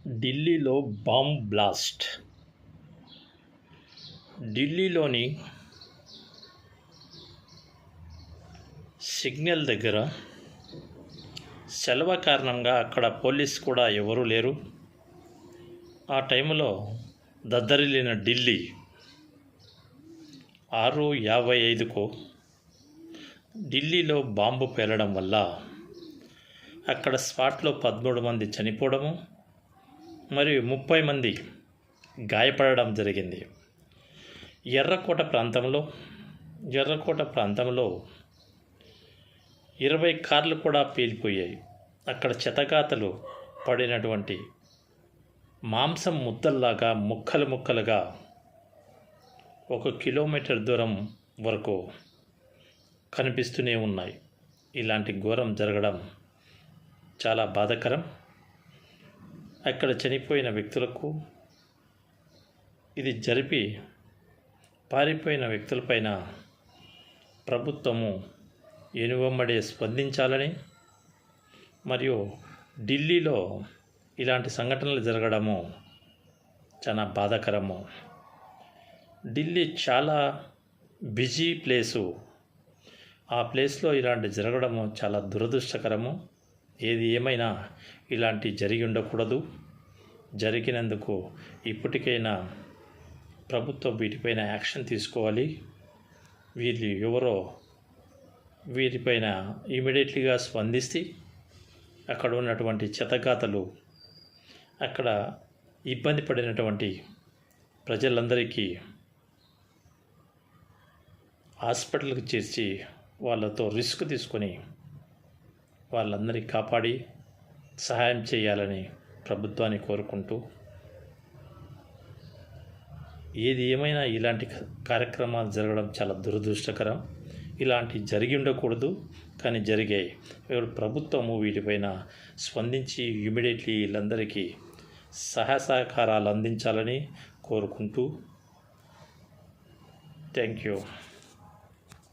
ఢిల్లీలో bomb blast. ఢిల్లీలోని signal దగ్గర సెలవు కారణంగా అక్కడ పోలీస్ కూడా ఎవరూ లేరు. ఆ టైంలో దద్దరిల్లిన ఢిల్లీ 6:55కు ఢిల్లీలో బాంబు పేలడం వల్ల అక్కడ స్పాట్లో 13 మంది చనిపోవడము మరియు 30 మంది గాయపడడం జరిగింది. ఎర్రకోట ప్రాంతంలో 20 కార్లు కూడా పేలిపోయాయి. అక్కడ చెత్తగాతలు పడినటువంటి మాంసం ముద్దల్లాగా ముక్కలుగా 1 కిలోమీటర్ దూరం వరకు కనిపిస్తూనే ఉన్నాయి. ఇలాంటి ఘోరం జరగడం చాలా బాధాకరం. అక్కడ చనిపోయిన వ్యక్తులకు, ఇది జరిపి పారిపోయిన వ్యక్తులపైన ప్రభుత్వము ఎనువెంబడే స్పందించాలని, మరియు ఢిల్లీలో ఇలాంటి సంఘటనలు జరగడము చాలా బాధాకరము. ఢిల్లీ చాలా బిజీ ప్లేసు. ఆ ప్లేస్లో ఇలాంటి జరగడము చాలా దురదృష్టకరము. ఏది ఏమైనా ఇలాంటి జరిగి ఉండకూడదు. జరిగినందుకు ఇప్పటికైనా ప్రభుత్వం వీటిపైన యాక్షన్ తీసుకోవాలి. వీరిపైన ఇమీడియట్లీగా స్పందిస్తే అక్కడ ఉన్నటువంటి చెత్తగాతలు, అక్కడ ఇబ్బంది పడినటువంటి ప్రజలందరికీ హాస్పిటల్కి చేర్చి వాళ్ళతో రిస్క్ తీసుకొని వాళ్ళందరినీ కాపాడి సహాయం చేయాలని ప్రభుత్వాన్ని కోరుకుంటూ, ఏది ఏమైనా ఇలాంటి కార్యక్రమాలు జరగడం చాలా దురదృష్టకరం. ఇలాంటి జరిగి ఉండకూడదు, కానీ జరిగాయి. ప్రభుత్వము వీటిపైన స్పందించి ఇమీడియట్లీ వీళ్ళందరికీ సహకారాలు అందించాలని కోరుకుంటూ, థ్యాంక్ యూ.